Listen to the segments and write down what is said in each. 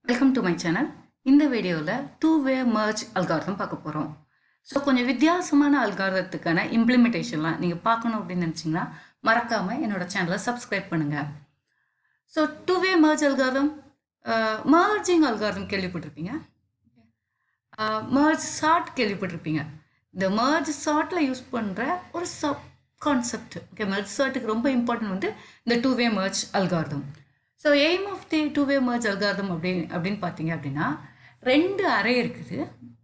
Welcome to my channel. இந்த வீடியோவில் டூ-வே merge algorithm பார்க்க போகிறோம். ஸோ கொஞ்சம் வித்தியாசமான அல்காரிதத்துக்கான இம்ப்ளிமெண்டேஷன்லாம் நீங்கள் பார்க்கணும் அப்படின்னு நினச்சிங்கன்னா மறக்காமல் என்னோடய சேனலை சப்ஸ்கிரைப் பண்ணுங்கள். So two way merge algorithm, merging algorithm கேள்விப்பட்டிருப்பீங்க, மர்ஜ் சார்ட் கேள்விப்பட்டிருப்பீங்க. இந்த மர்ஜ் சார்ட்டில் யூஸ் பண்ணுற ஒரு சப் கான்செப்ட். ஓகே, மர்ஜ் சார்ட்டுக்கு ரொம்ப இம்பார்ட்டன்ட் வந்து இந்த two way merge algorithm. So aim of the two way merge algorithm அப்படின்னு பார்த்தீங்க அப்படின்னா, ரெண்டு அரே இருக்குது.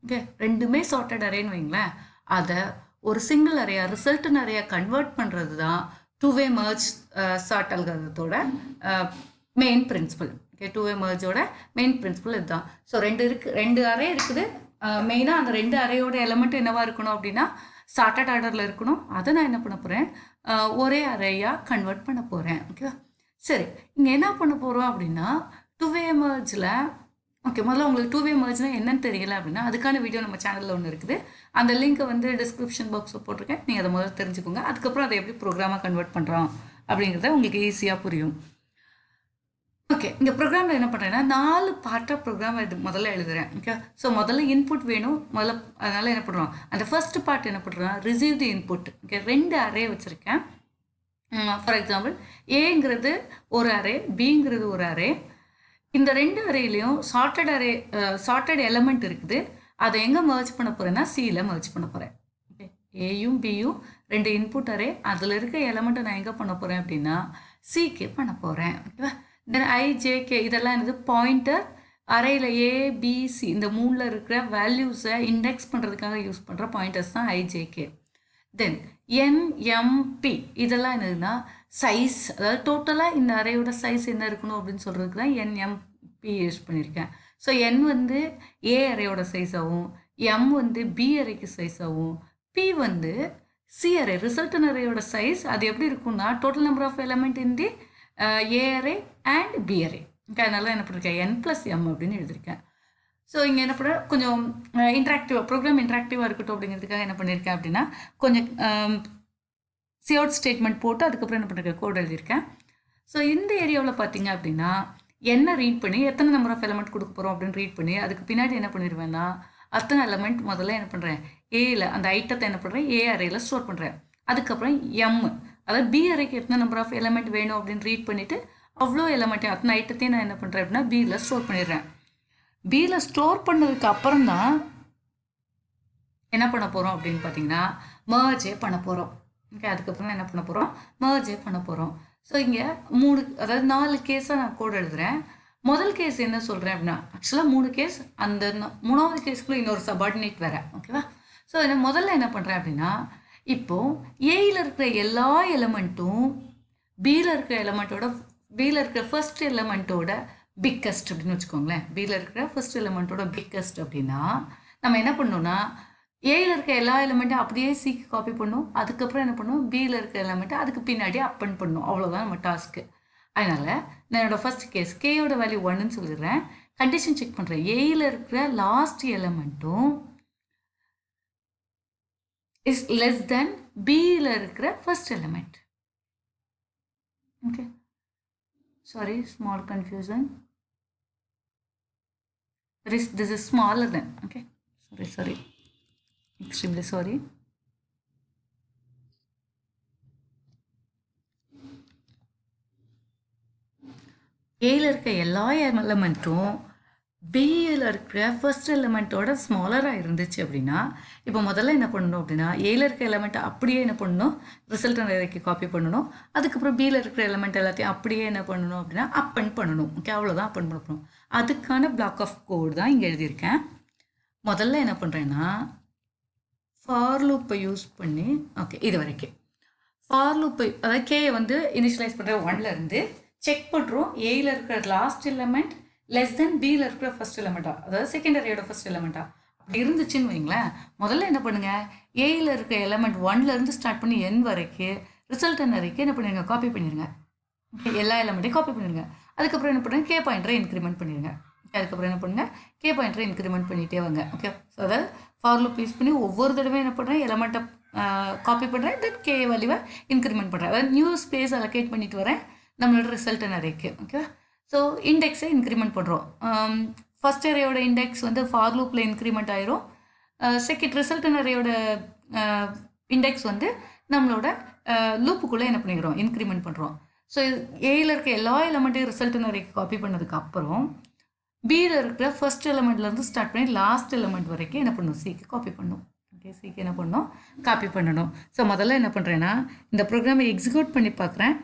ஓகே, ரெண்டுமே சார்ட்டட் அரேன்னு வைங்களேன். அதை ஒரு சிங்கிள் அரையா ரிசல்ட்னு அரையா கன்வெர்ட் பண்ணுறது தான் டூ-வே மர்ஜ் சார்ட் அல்காரிதத்தோட மெயின் பிரின்சிபல். ஓகே, டூ-வே மர்ஜோட மெயின் பிரின்சிபல் இதுதான். ஸோ ரெண்டு அரே இருக்குது. மெயினாக அந்த ரெண்டு அரையோட எலமெண்ட் என்னவா இருக்கணும் அப்படின்னா சார்ட்டட் ஆர்டரில் இருக்கணும். அதை நான் என்ன பண்ண போகிறேன், ஒரே அரையாக கன்வெர்ட் பண்ண போகிறேன். ஓகேவா? சரி, இங்கே என்ன பண்ண போகிறோம் அப்படின்னா டூ-வே மர்ஜில், ஓகே, முதல்ல உங்களுக்கு டூ-வே மர்ஜ்னால் என்னன்னு தெரியல அப்படின்னா அதுக்கான வீடியோ நம்ம சேனலில் ஒன்று இருக்குது. அந்த லிங்க்கை வந்து டிஸ்கிரிப்ஷன் பாக்ஸில் போட்டிருக்கேன். நீங்கள் அதை முதல்ல தெரிஞ்சுக்கோங்க. அதுக்கப்புறம் அதை எப்படி ப்ரோக்ராமாக கன்வெர்ட் பண்ணுறோம் அப்படிங்கிறத உங்களுக்கு ஈஸியாக புரியும். ஓகே, இந்த ப்ரோக்ராமில் என்ன பண்ணுறேன்னா 4 பார்ட்டாக ப்ரோக்ராம் முதல்ல எழுதுகிறேன். ஓகே, ஸோ முதல்ல இன்புட் வேணும். அதனால் என்ன பண்ணுறோம், அந்த ஃபர்ஸ்ட் பார்ட் என்ன பண்ணுறோம், receive the input. Okay, 2 array வச்சுருக்கேன். ஃபார் எக்ஸாம்பிள், ஏங்கிறது ஒரு அரே, பிங்கிறது ஒரு அரே. இந்த 2 அரேலையும் சார்ட்டட் எலமெண்ட் இருக்குது. அதை எங்கே மர்ஜ் பண்ண போகிறேன்னா சியில் மர்ஜ் பண்ண போகிறேன். ஓகே, ஏயும் பியும் 2 இன்புட் அரே, அதில் இருக்க எலமெண்ட்டை நான் எங்கே பண்ண போகிறேன் அப்படின்னா சிக்கு பண்ண போகிறேன். ஓகேவா? தென் ஐஜேகே இதெல்லாம் என்னது, பாயிண்டர். அரேயில் ஏபிசி இந்த 3ல் இருக்கிற வேல்யூஸை இண்டெக்ஸ் பண்ணுறதுக்காக யூஸ் பண்ணுற பாயிண்டர்ஸ் தான் ஐஜேகே. தென் என்எம்பி இதெல்லாம் என்னதுன்னா சைஸ், அதாவது டோட்டலாக இந்த அறையோட சைஸ் என்ன இருக்கணும் அப்படின்னு சொல்கிறதுக்கு தான் என்எம்பி யூஸ் பண்ணியிருக்கேன். ஸோ என் வந்து ஏ அறையோட சைஸாகவும், எம் வந்து பி அறைக்கு சைஸாகவும், பி வந்து சி அரே ரிசல்டன் அறையோட சைஸ் அது எப்படி இருக்கும்னா total number of element in the A array and B array. Okay, அதனால என்ன பண்ணியிருக்கேன் n+m அப்படின்னு எழுதியிருக்கேன். ஸோ இங்கே என்ன பண்ண கொஞ்சம் இன்ட்ராக்டிவாக ப்ரோக்ராம் இன்ட்ராக்டிவாக இருக்கட்டும் அப்படிங்கிறதுக்காக என்ன பண்ணியிருக்கேன் அப்படின்னா கொஞ்சம் சிஅவுட் ஸ்டேட்மெண்ட் போட்டு அதுக்கப்புறம் என்ன பண்ணியிருக்கேன், கோட் எழுதியிருக்கேன். ஸோ இந்த ஏரியாவில் பார்த்தீங்க அப்படின்னா என்ன ரீட் பண்ணி எத்தனை நம்பர் ஆஃப் எலமெண்ட் கொடுக்க போகிறோம் அப்படின்னு ரீட் பண்ணி அதுக்கு பின்னாடி என்ன பண்ணிடுவேன்னா அத்தனை எலமெண்ட் முதல்ல என்ன பண்ணுறேன், ஏயில் அந்த ஐட்டத்தை என்ன பண்ணுறேன் ஏ அரேயில் ஸ்டோர் பண்ணுறேன். அதுக்கப்புறம் எம், அதாவது பி அரேக்கு எத்தனை நம்பர் ஆஃப் எலமெண்ட் வேணும் அப்படின்னு ரீட் பண்ணிவிட்டு அவ்வளோ எலமெண்ட்டையும் அத்தனை ஐட்டத்தையும் நான் என்ன பண்ணுறேன் அப்படின்னா பியில் ஸ்டோர் பண்ணிடுறேன். பியில் ஸ்டோர் பண்ணதுக்கு அப்புறம் தான் என்ன பண்ண போகிறோம் அப்படின்னு பார்த்தீங்கன்னா மர்ஜே பண்ண போகிறோம். ஓகே, அதுக்கப்புறம் என்ன பண்ண போகிறோம், மர்ஜே பண்ண போகிறோம். ஸோ இங்கே 4 கேஸாக நான் கோட் எழுதுகிறேன். முதல் கேஸ் என்ன சொல்கிறேன் அப்படின்னா ஆக்சுவலாக 3 கேஸ், அந்த 3வது கேஸுக்குள்ளே இன்னொரு சபார்டினேட் வேறு. ஓகேவா? ஸோ முதல்ல என்ன பண்ணுறேன் அப்படின்னா இப்போது ஏயில் இருக்கிற எல்லா எலமெண்ட்டும் பியில் இருக்கிற ஃபர்ஸ்ட் எலமெண்ட்டோட பிக்கஸ்ட் அப்படின்னு வச்சுக்கோங்களேன். பியில் இருக்கிற ஃபர்ஸ்ட் எலமெண்ட்டோட பிக்கஸ்ட் அப்படின்னா நம்ம என்ன பண்ணோம்னா ஏயில் இருக்க எல்லா எலமெண்ட்டும் அப்படியே சிக்கு காப்பி பண்ணணும். அதுக்கப்புறம் என்ன பண்ணணும், பியில் இருக்கிற எலமெண்ட்டை அதுக்கு பின்னாடி அப்பன் பண்ணணும். அவ்வளோதான் நம்ம டாஸ்க்கு. அதனால் நான் என்னோடய ஃபர்ஸ்ட் கேஸ் கேயோட வேல்யூ 1ன்னு சொல்லிடுறேன். கண்டிஷன் செக் பண்ணுறேன், ஏயில் இருக்கிற லாஸ்ட் எலமெண்ட்டும் இஸ் லெஸ் தென் பியில் இருக்கிற first element. Okay, sorry, small confusion. This is smaller than. Okay, sorry, extremely sorry. ஏயில் இருக்க எல்லா எலமெண்ட்டும் பியில் இருக்கிற ஃபர்ஸ்ட் எலமெண்ட்டோட ஸ்மாலராக இருந்துச்சு அப்படின்னா இப்போ முதல்ல என்ன பண்ணணும் அப்படின்னா ஏயில் இருக்க எலமெண்ட்டை அப்படியே என்ன பண்ணணும், ரிசல்ட் அரேக்கு காப்பி பண்ணணும். அதுக்கப்புறம் பியில் இருக்கிற எலமெண்ட் எல்லாத்தையும் அப்படியே என்ன பண்ணணும் அப்படின்னா அப்பன் பண்ணணும். ஓகே, அவ்வளோதான் அப்பன் பண்ணணும். அதுக்கான பிளாக் ஆஃப் கோட் தான் இங்கே எழுதியிருக்கேன். முதல்ல என்ன பண்ணுறேன்னா ஃபார் லூப்பை யூஸ் பண்ணி, ஓகே, இது வரைக்கும் ஃபார் லூப்பை, அதாவது கேயை வந்து இனிஷியலைஸ் பண்ணுற 1லேருந்து செக் பண்ணுறோம் ஏயில் இருக்கிற லாஸ்ட் எலமெண்ட் லெஸ் தென் பியில் இருக்கிற ஃபர்ஸ்ட் எலமெண்ட்டா, அதாவது செகண்ட் அரேயோட ஃபர்ஸ்ட் எலமெண்ட்டா அப்படி இருந்துச்சுன்னு வைங்களேன். முதல்ல என்ன பண்ணுங்கள், ஏயில் இருக்க எலமெண்ட் 1லேருந்து ஸ்டார்ட் பண்ணி n வரைக்கும் ரிசல்டன் அரேக்கு என்ன பண்ணிடுங்க, காப்பி பண்ணிடுங்க. எல்லா எலமெண்ட்டையும் காப்பி பண்ணிடுங்க. அதுக்கப்புறம் என்ன பண்ணுங்க, கே பாயிண்டரை இன்க்ரிமெண்ட் பண்ணிடுங்க. அதுக்கப்புறம் என்ன பண்ணுங்கள், கே பாயிண்டரை இன்க்ரிமெண்ட் பண்ணிகிட்டே வாங்க. ஓகே, ஸோ அதாவது ஃபார் லூப் யூஸ் பண்ணி ஒவ்வொரு தடவையும் என்ன பண்ணுறேன், எலமெண்ட்டை காப்பி பண்ணுறேன், தென் கே வேல்யூவை இன்க்ரிமெண்ட் பண்ணுறேன். அதாவது நியூ ஸ்பேஸ் அலோகேட் பண்ணிட்டு வரேன் நம்மளோட ரிசல்டன் அரேக்கு. ஓகே, ஸோ இண்டெக்ஸை இன்க்ரிமெண்ட் பண்ணுறோம். ஃபஸ்ட் அரேயோட இண்டெக்ஸ் வந்து ஃபார் லூப்பில் இன்க்ரிமெண்ட் ஆயிரும். செகண்ட் ரிசல்டன் அரேயோட இண்டெக்ஸ் வந்து நம்மளோட லூப்புக்குள்ளே என்ன பண்ணிக்கிறோம், இன்க்ரிமெண்ட் பண்ணுறோம். ஸோ ஏயில் இருக்க எல்லா எலமெண்ட்டையும் ரிசல்டன் அரேக்கு காப்பி பண்ணதுக்கு அப்புறம் பியில் இருக்கிற ஃபர்ஸ்ட் எலமெண்ட்லேருந்து ஸ்டார்ட் பண்ணி லாஸ்ட் எலமெண்ட் வரைக்கும் என்ன பண்ணணும், சிக்கு காப்பி பண்ணணும். ஓகே, சிக்கு என்ன பண்ணணும், காப்பி பண்ணணும். ஸோ முதல்ல என்ன பண்ணுறேன்னா இந்த ப்ரோக்ராமை எக்ஸிக்யூட் பண்ணி பார்க்குறேன்.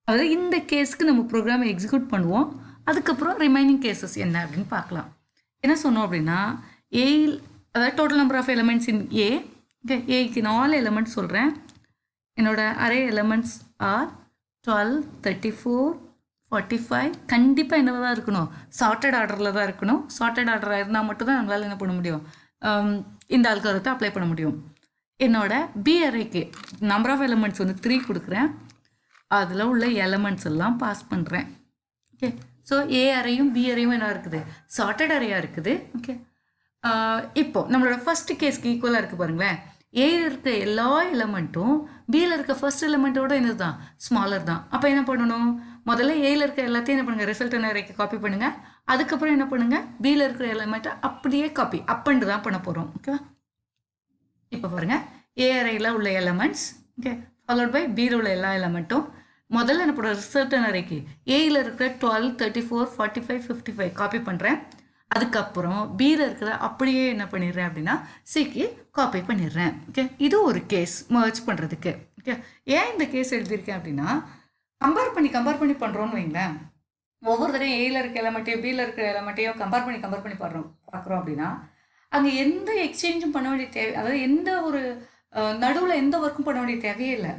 அதாவது இந்த கேஸுக்கு நம்ம ப்ரோக்ராமை எக்ஸிக்யூட் பண்ணுவோம். அதுக்கப்புறம் ரிமைனிங் கேசஸ் என்ன அப்படின்னு பார்க்கலாம். என்ன சொன்னோம் அப்படின்னா ஏயில், அதாவது total number of elements in A. Okay, ஏக்கு 4 எலமெண்ட்ஸ் சொல்கிறேன். என்னோட அரே எலமெண்ட்ஸ் ஆர் 12, 34, 45. கண்டிப்பாக என்னவாக தான் இருக்கணும், சார்ட்டட் ஆர்டரில் தான் இருக்கணும். சார்ட்டட் ஆர்டராக இருந்தால் மட்டும்தான் நம்மளால் என்ன பண்ண முடியும், இந்த அல்காரிதத்தை அப்ளை பண்ண முடியும். என்னோட பி அரேக்கு நம்பர் ஆஃப் எலமெண்ட்ஸ் வந்து 3 கொடுக்குறேன். அதில் உள்ள எலமெண்ட்ஸ் எல்லாம் பாஸ் பண்ணுறேன். ஓகே, ஸோ ஏ அறையும் பி அறையும் என்ன இருக்குது, சார்ட்டட் அறையாக இருக்குது. ஓகே, இப்போது நம்மளோட ஃபஸ்ட்டு கேஸ்க்கு ஈக்குவலாக இருக்குது பாருங்களேன். ஏயில் இருக்க எல்லா எலமெண்ட்டும் பியில் இருக்க ஃபர்ஸ்ட் எலமெண்ட்டோட என்னது தான், ஸ்மாலர் தான். அப்போ என்ன பண்ணணும், முதல்ல ஏயில் இருக்க எல்லாத்தையும் என்ன பண்ணுங்கள், ரிசல்டன் அரேக்கு காப்பி பண்ணுங்கள். அதுக்கப்புறம் என்ன பண்ணுங்கள், பியில் இருக்கிற எலமெண்ட்டை அப்படியே காப்பி அப்பண்டு தான் பண்ண போகிறோம். ஓகேவா, இப்போ பாருங்கள், ஏ அறையில் உள்ள எலமெண்ட்ஸ் ஓகே ஃபாலோட் பை பியில் உள்ள எல்லா எலமெண்ட்டும் முதல்ல என்ன பண்ணுறோம், ரிசல்டன் அரேக்கு ஏயில் இருக்கிற 12, 34, 45, 55 காப்பி பண்ணுறேன். அதுக்கப்புறம் பியில் இருக்கிற அப்படியே என்ன பண்ணிடுறேன் அப்படின்னா சிக்கு காப்பி பண்ணிடுறேன். ஓகே, இது ஒரு கேஸ் மர்ஜ் பண்ணுறதுக்கு. ஓகே, ஏன் இந்த கேஸ் எழுதியிருக்கேன் அப்படின்னா கம்பேர் பண்ணி பண்ணுறோன்னு வைங்களேன். ஒவ்வொரு தடையும் ஏயில் இருக்க எலமெண்ட்டையும் பியில் இருக்கிற எலமெண்ட்டையும் கம்பேர் பண்ணி பார்க்குறோம் அப்படின்னா அங்கே எந்த எக்ஸ்சேஞ்சும் பண்ண வேண்டிய தேவை, அதாவது எந்த ஒரு நடுவில் எந்த ஒர்க்கும் பண்ண வேண்டிய தேவையே இல்லை.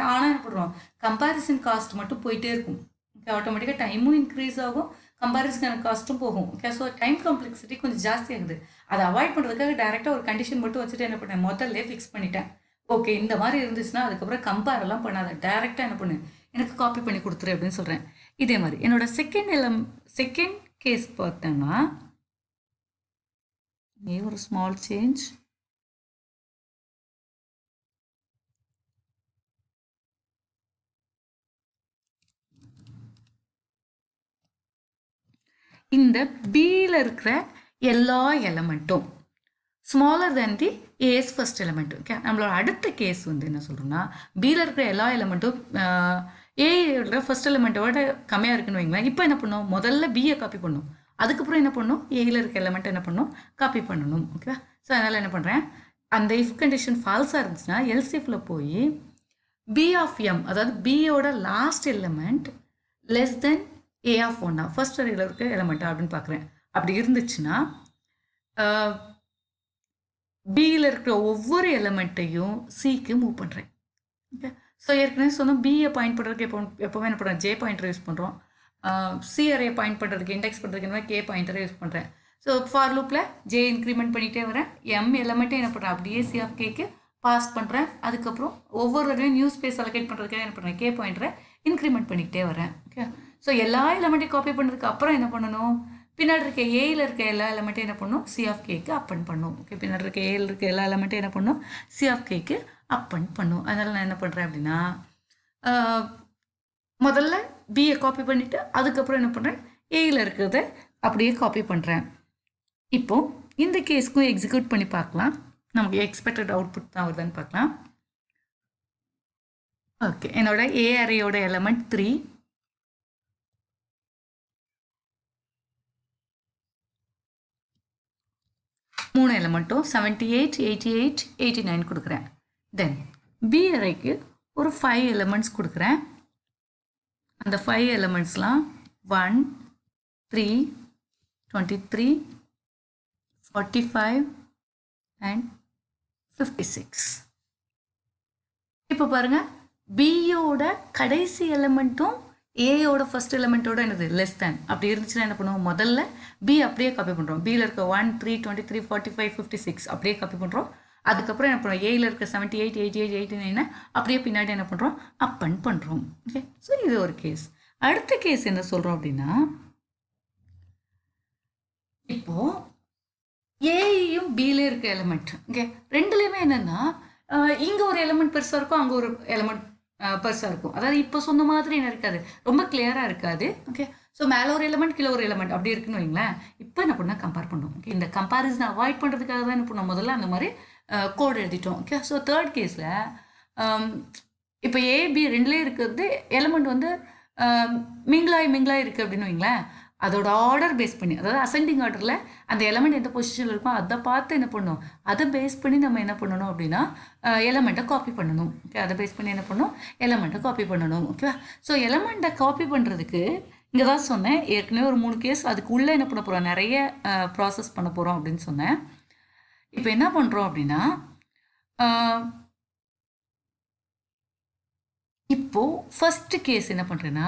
ஆனால் என்ன பண்ணுறோம், கம்பேரிசன் காஸ்ட் மட்டும் போயிட்டே இருக்கும். ஓகே, ஆட்டோமேட்டிக்காக டைமும் இன்க்ரீஸ் ஆகும், கம்பேரிசன் காஸ்ட்டும் போகும். ஓகே, ஸோ டைம் காம்ப்ளெக்சிட்டி கொஞ்சம் ஜாஸ்தி ஆகுது. அதை அவாய்ட் பண்ணுறதுக்காக டேரெக்டாக ஒரு கண்டிஷன் மட்டும் வச்சுட்டு என்ன பண்ணேன், முதல்ல ஃபிக்ஸ் பண்ணிட்டேன். ஓகே, இந்த மாதிரி இருந்துச்சுன்னா அதுக்கப்புறம் கம்பேரெல்லாம் பண்ணாத, டேரெக்டாக என்ன பண்ணு, எனக்கு காப்பி பண்ணி கொடுத்துரு அப்படின்னு சொல்கிறேன். இதே மாதிரி என்னோட செகண்ட் கேஸ் பார்த்தேன்னா ஒரு ஸ்மால் சேஞ்ச். இந்த பியில் இருக்கிற எல்லா எலமெண்ட்டும் smaller than the A's first element. Okay, நம்மளோட அடுத்த கேஸ் வந்து என்ன சொல்கிறோம்னா பியில் இருக்கிற எல்லா எலமெண்ட்டும் ஏயோட ஃபர்ஸ்ட் எலமெண்ட்டோட கம்மியாக இருக்குன்னு வைங்களேன். இப்போ என்ன பண்ணணும், முதல்ல பியை காப்பி பண்ணணும். அதுக்கப்புறம் என்ன பண்ணணும், ஏயில் இருக்க எலமெண்ட் என்ன பண்ணணும், காப்பி பண்ணணும். ஓகே, ஸோ அதனால் என்ன பண்ணுறேன், அந்த இஃப் கண்டிஷன் ஃபால்ஸாக இருந்துச்சுன்னா எல்சிஎஃப்ல போய் பி ஆஃப் எம், அதாவது பியோட last element less than A of ஒன்னா ஃபர்ஸ்ட் அரேயில் இருக்க எலமெண்ட்டா அப்படின்னு பார்க்குறேன். அப்படி இருந்துச்சுன்னா பியில் இருக்கிற ஒவ்வொரு எலமெண்ட்டையும் சிக்கு மூவ் பண்ணுறேன். ஓகே, ஸோ ஏற்கனவே சொன்னோம் பியை பாயிண்ட் பண்ணுறதுக்கு எப்போவுமே என்ன பண்ணுறோம், ஜே பாயிண்டர் யூஸ் பண்ணுறோம். சி அரேயை பாயிண்ட் பண்ணுறதுக்கு இண்டெக்ஸ் பண்ணுறதுக்கு என்ன கே பாயிண்டரை யூஸ் பண்ணுறேன். ஸோ ஃபார் லூப்பில் ஜே இன்க்ரிமெண்ட் பண்ணிகிட்டே வரேன். எம் எலமெண்ட்டே என்ன பண்ணுறேன், அப்படியே சி ஆஃப் கேக்கு பாஸ் பண்ணுறேன். அதுக்கப்புறம் ஒவ்வொரு தடவையும் நியூ ஸ்பேஸ் அலோகேட் பண்ணுறதுக்காக என்ன பண்ணுறேன், கே பாயிண்டரை இன்க்ரிமெண்ட் பண்ணிக்கிட்டே வரேன். ஓகே, ஸோ எல்லா எலமெண்ட்டையும் காப்பி பண்ணதுக்கு அப்புறம் என்ன பண்ணணும், பின்னாடி இருக்க ஏயில் இருக்க எல்லா எலமெண்ட்டையும் என்ன பண்ணணும், சி ஆஃப் கேக்கு அப்பன் பண்ணும். ஓகே, பின்னாடி இருக்க ஏயில் இருக்க எல்லா எலமெண்ட்டையும் என்ன பண்ணணும், சி ஆஃப் கேக்கு அப்பன் பண்ணும். அதனால் நான் என்ன பண்ணுறேன் அப்படின்னா முதல்ல பியை காப்பி பண்ணிவிட்டு அதுக்கப்புறம் என்ன பண்ணுறேன், ஏயில் இருக்கிறத அப்படியே காப்பி பண்ணுறேன். இப்போது இந்த கேஸ்க்கும் எக்ஸிக்யூட் பண்ணி பார்க்கலாம், நமக்கு எக்ஸ்பெக்டட் அவுட்புட் தான் வருதுன்னு பார்க்கலாம். ஓகே, என்னோட ஏ அரேயோட எலமெண்ட் 3, மூணு எலமெண்ட்டும் 78, 88, 89 கொடுக்குறேன். தென் பி அரேக்கு ஒரு 5 எலமெண்ட்ஸ் கொடுக்குறேன். அந்த 5 எலமெண்ட்ஸ்லாம் 1, 3, 23, 45 அண்ட் 56. இப்போ பாருங்கள், பியோட கடைசி எலமெண்ட்டும் ஏயோட ஃபர்ஸ்ட் எலமெண்ட்டோட என்னது லெஸ் தேன். அப்படி இருந்துச்சுன்னா என்ன பண்ணுவோம், முதல்ல பி அப்படியே காப்பி பண்ணுறோம். பியில் இருக்க 1, 3, 23, 45, 56 அப்படியே காப்பி பண்ணுறோம். அதுக்கப்புறம் என்ன பண்ணுறோம், ஏயில் இருக்க 78, 88, 89 அப்படியே பின்னாடி என்ன பண்ணுறோம், அப்பன் பண்ணுறோம். ஓகே, ஸோ இது ஒரு கேஸ். அடுத்த கேஸ் என்ன சொல்கிறோம் அப்படின்னா இப்போது ஏயும் பியிலே இருக்க எலமெண்ட். ஓகே, ரெண்டுலேயுமே என்னென்னா இங்கே ஒரு எலமெண்ட் பெருசாக இருக்கும், அங்கே ஒரு எலமெண்ட் பெருசாக இருக்கும். அதாவது இப்போ சொன்ன மாதிரி என்ன இருக்காது, ரொம்ப கிளியராக இருக்காது. ஓகே, ஸோ மேலே ஒரு எலமெண்ட் கீழே ஒரு எலமெண்ட் அப்படி இருக்குன்னு வைங்களேன். இப்போ என்ன பண்ணால் கம்பேர் பண்ணணும். ஓகே, இந்த கம்பேரிசனை அவாய்ட் பண்ணுறதுக்காக தான் என்ன பண்ணோம், முதல்ல அந்த மாதிரி கோட் எழுதிட்டோம். ஓகே, ஸோ தேர்ட் கேஸில் இப்போ ஏபி ரெண்டுலேயும் இருக்கிறது எலமெண்ட் வந்து மிங்கிளாய் இருக்குது அப்படின்னு வைங்களேன். அதோட ஆர்டர் பேஸ் பண்ணி, அதாவது அசெண்டிங் ஆர்டரில் அந்த எலமெண்ட் எந்த பொசிஷனில் இருக்கும் அதை பார்த்து என்ன பண்ணணும், அதை பேஸ் பண்ணி நம்ம என்ன பண்ணணும் அப்படின்னா எலமெண்ட்டை காப்பி பண்ணணும். ஓகே, அதை பேஸ் பண்ணி என்ன பண்ணணும், எலமெண்ட்டை காப்பி பண்ணணும். ஓகேவா? ஸோ எலமெண்ட்டை காப்பி பண்ணுறதுக்கு இங்கே தான் சொன்னேன் ஏற்கனவே ஒரு 3 கேஸ், அதுக்கு உள்ளே என்ன பண்ண போகிறோம், நிறைய ப்ராசஸ் பண்ண போகிறோம் அப்படின்னு சொன்னேன். இப்போ என்ன பண்ணுறோம் அப்படின்னா இப்போது ஃபஸ்ட்டு கேஸ் என்ன பண்ணுறேன்னா,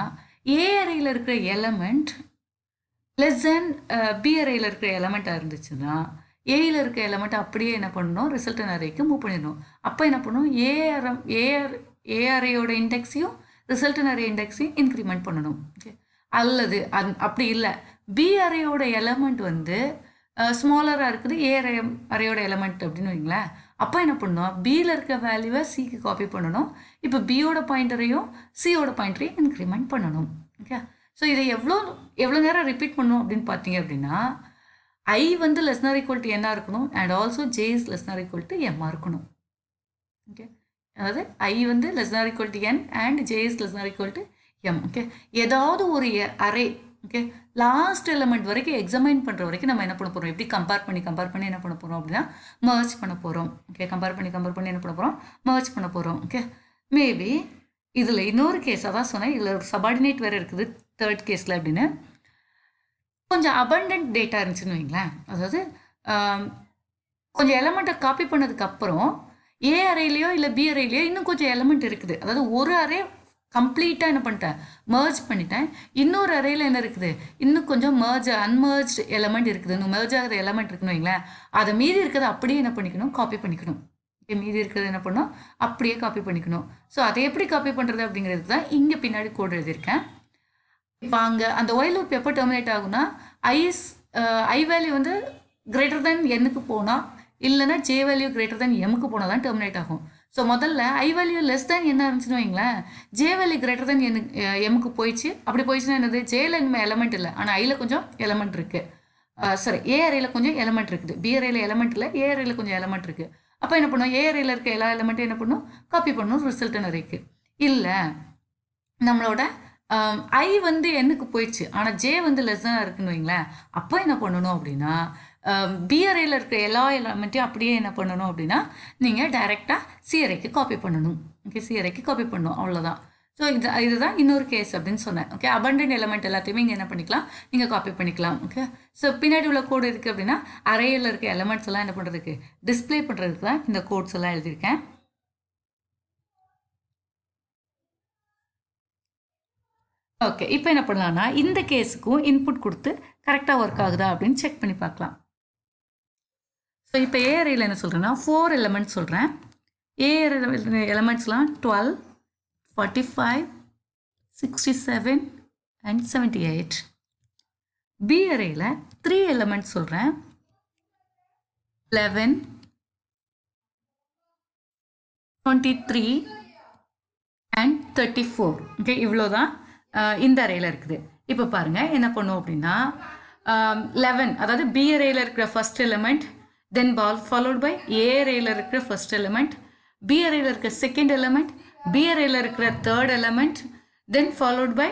ஏ அறையில் இருக்கிற எலமெண்ட் லெஸ் தென் பி அறையில் இருக்கிற எலமெண்ட்டாக இருந்துச்சுன்னா ஏயில் இருக்க எலமெண்ட் அப்படியே என்ன பண்ணணும், ரிசல்டன் அறைக்கு மூவ் பண்ணிடணும். அப்போ என்ன பண்ணணும், ஏ அறையோட இண்டெக்ஸையும் ரிசல்டன் அரே இண்டெக்ஸையும் இன்க்ரிமெண்ட் பண்ணணும். ஓகே, அல்லது அப்படி இல்லை, பி அறையோட எலமெண்ட் வந்து ஸ்மாலராக இருக்குது ஏ அறையோட எலமெண்ட் அப்படின்னு வைங்களேன். அப்போ என்ன பண்ணணும், பியில் இருக்க வேல்யூவை சிக்கு காப்பி பண்ணணும். இப்போ பியோட பாயிண்டரையும் சியோட பாயிண்டரையும் இன்க்ரிமெண்ட் பண்ணணும். ஓகே, ஸோ இதை எவ்வளோ நேரம் ரிப்பீட் பண்ணணும் அப்படின்னு பார்த்தீங்க அப்படின்னா, ஐ வந்து லெஸ்னார் ஈக்குவல் டு என்னாக இருக்கணும் and also J is less than or equal to எம்மாக இருக்கணும். ஓகே, அதாவது ஐ வந்து less than or equal to N and J is less than or equal to M. Okay, ஏதாவது ஒரு அரே ஓகே லாஸ்ட் எலமெண்ட் வரைக்கும் எக்ஸாமைன் பண்ணுற வரைக்கும் நம்ம என்ன பண்ண போகிறோம், எப்படி கம்பேர் பண்ணி என்ன பண்ண போகிறோம் அப்படின்னா மர்ஜ் பண்ண போகிறோம். ஓகே, கம்பேர் பண்ணி என்ன பண்ண போகிறோம், மர்ஜ் பண்ண போகிறோம். ஓகே, மேபி இதில் இன்னொரு கேஸ் அதான் சொன்னேன், இதில் ஒரு சபார்டினேட் வேறு இருக்குது தேர்ட் கேஸில் அப்படின்னு. கொஞ்சம் அபண்டன்ட் டேட்டா இருந்துச்சுன்னு வைங்களேன், அதாவது கொஞ்சம் எலமெண்ட்டை காப்பி பண்ணதுக்கப்புறம் ஏ அறையிலையோ இல்லை பி அறையிலையோ இன்னும் கொஞ்சம் எலமெண்ட் இருக்குது. அதாவது ஒரு அரே கம்ப்ளீட்டாக என்ன பண்ணிட்டேன், மர்ஜ் பண்ணிட்டேன். இன்னொரு அறையில் என்ன இருக்குது, இன்னும் கொஞ்சம் அன்மர்ஜ் எலமெண்ட் இருக்குது, இன்னும் மர்ஜ் ஆகிற எலமெண்ட் இருக்குன்னு வைங்களேன். அதை மீதி இருக்கிறத அப்படியே என்ன பண்ணிக்கணும், காப்பி பண்ணிக்கணும். மீதி இருக்கிறது என்ன பண்ணணும், அப்படியே காப்பி பண்ணிக்கணும். ஸோ அதை எப்படி காப்பி பண்ணுறது அப்படிங்கிறது தான் இங்கே பின்னாடி கோட் எழுதியிருக்கேன். இப்போ அங்கே அந்த ஒயில் லூப் எப்போ டெர்மினேட் ஆகும்னா, ஐ வேல்யூ வந்து கிரேட்டர் தென் எண்ணுக்கு போனால், இல்லைன்னா ஜே வேல்யூ கிரேட்டர் தென் எம்முக்கு போனால் தான் டெர்மினேட் ஆகும். ஸோ முதல்ல ஐ வேல்யூ லெஸ் தேன் என்ன இருந்துச்சுன்னு வைங்களேன், ஜே வேல்யூ கிரேட்டர் தென் எம்முக்கு போயிடுச்சு. அப்படி போயிடுச்சுன்னா என்னது, ஜேல இனிமேல் எலமெண்ட் இல்லை, ஆனால் ஐயில் கொஞ்சம் எலமெண்ட் இருக்குது. சரி, ஏ அறையில் கொஞ்சம் எலமெண்ட் இருக்குது, பி அறையில் எலமெண்ட் இல்லை, ஏ அறையில் கொஞ்சம் எலமெண்ட் இருக்குது. அப்போ என்ன பண்ணும், ஏ அறையில் இருக்க எல்லா எலமெண்ட்டும் என்ன பண்ணும், காப்பி பண்ணணும் ரிசல்டன் அறைக்கு. இல்லை நம்மளோட ஐ வந்து எண்ணுக்கு போயிடுச்சு, ஆனால் ஜே வந்து லெஸ் தான் இருக்குன்னு வைங்களேன். அப்போ என்ன பண்ணணும் அப்படின்னா, பி அறையில் இருக்கிற எல்லா எலமெண்ட்டையும் அப்படியே என்ன பண்ணணும் அப்படின்னா நீங்கள் டைரெக்டாக சி அறைக்கு காப்பி பண்ணணும். ஓகே, சி அறைக்கு காப்பி பண்ணணும், அவ்வளோதான். ஸோ இதுதான் இன்னொரு கேஸ் அப்படின்னு சொன்னேன். ஓகே, அபண்டன்ட் எலமெண்ட் எல்லாத்தையுமே இங்கே என்ன பண்ணிக்கலாம், நீங்கள் காப்பி பண்ணிக்கலாம். ஓகே, ஸோ பின்னாடி உள்ள கோடு இருக்குது அப்படின்னா அறையில் இருக்க எலமெண்ட்ஸ் எல்லாம் என்ன பண்ணுறதுக்கு, டிஸ்பிளே பண்ணுறதுக்கு தான் இந்த கோட்ஸ் எல்லாம் எழுதியிருக்கேன். ஓகே, இப்போ என்ன பண்ணலாம்னா இந்த கேஸுக்கும் இன்புட் கொடுத்து கரெக்டாக ஒர்க் ஆகுதா அப்படின்னு செக் பண்ணி பார்க்கலாம். ஸோ இப்போ ஏ அறையில் என்ன சொல்கிறேன்னா 4 எலமெண்ட்ஸ் சொல்கிறேன். ஏ எலமெண்ட்ஸ்லாம் 12, 45, 67 அண்ட் 78. பி அறையில் 3 எலமெண்ட்ஸ் சொல்கிறேன், 11, 23 அண்ட் 34. ஓகே, இவ்வளோ தான் இந்த அறையில் இருக்குது. இப்போ பாருங்கள் என்ன பண்ணும் அப்படின்னா 11, அதாவது பி அறையில் இருக்கிற first element, then followed by ஏ அறையில் இருக்கிற ஃபர்ஸ்ட் எலமெண்ட், பி அறையில் இருக்கிற செகண்ட் எலமெண்ட், பி அறையில் இருக்கிற third element, then followed by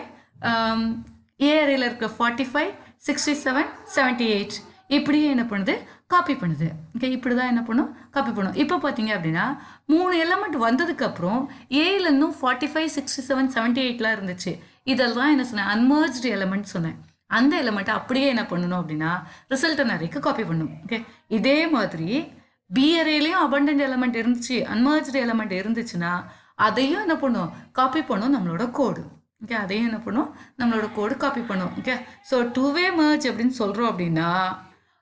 ஏ அறையில் இருக்கிற 45, 67, 78. இப்படியே என்ன பண்ணுது, காப்பி பண்ணுது. ஓகே, இப்படி தான் என்ன பண்ணும், காப்பி பண்ணும். இப்போ பார்த்தீங்க அப்படின்னா 3 எலமெண்ட் வந்ததுக்கப்புறம் ஏல இன்னும் 45, 67, 78லாம் இருந்துச்சு. இதெல்லாம் என்ன சொன்னேன், அன்மர்ஜ்டு எலமெண்ட் சொன்னேன். அந்த எலமெண்ட்டை அப்படியே என்ன பண்ணணும் அப்படின்னா ரிசல்டன் அரேக்கு காப்பி பண்ணணும். ஓகே, இதே மாதிரி பி அரேலையும் அபண்டன்ட் எலமெண்ட் இருந்துச்சு, அன்மர்ஜ்டு எலமெண்ட் இருந்துச்சுன்னா அதையும் என்ன பண்ணும், காப்பி பண்ணும் நம்மளோட கோடு. ஓகே, அதையும் என்ன பண்ணும், நம்மளோட கோடு காப்பி பண்ணும். ஓகே, ஸோ 2-வே மர்ஜ் அப்படின்னு சொல்கிறோம் அப்படின்னா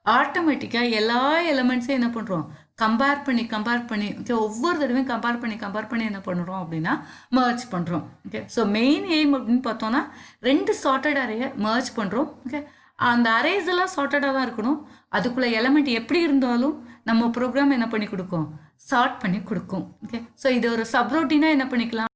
ஆட்டோமேட்டிக்காக எல்லா எலமெண்ட்ஸையும் என்ன பண்ணுறோம், கம்பேர் பண்ணி ஓகே, ஒவ்வொரு தடவையும் கம்பேர் பண்ணி என்ன பண்ணுறோம் அப்படின்னா மர்ஜ் பண்ணுறோம். ஓகே, ஸோ மெயின் எய்ம் அப்படின்னு பார்த்தோன்னா 2 சார்ட்டட் அரேயை மர்ஜ் பண்ணுறோம். ஓகே, அந்த அரேஸ் எல்லாம் சார்ட்டடாக தான் இருக்கணும். அதுக்குள்ளே எலமெண்ட் எப்படி இருந்தாலும் நம்ம ப்ரோக்ராம் என்ன பண்ணி கொடுக்கும், சார்ட் பண்ணி கொடுக்கும். ஓகே, ஸோ இது ஒரு சப்ரோட்டீனாக என்ன பண்ணிக்கலாம்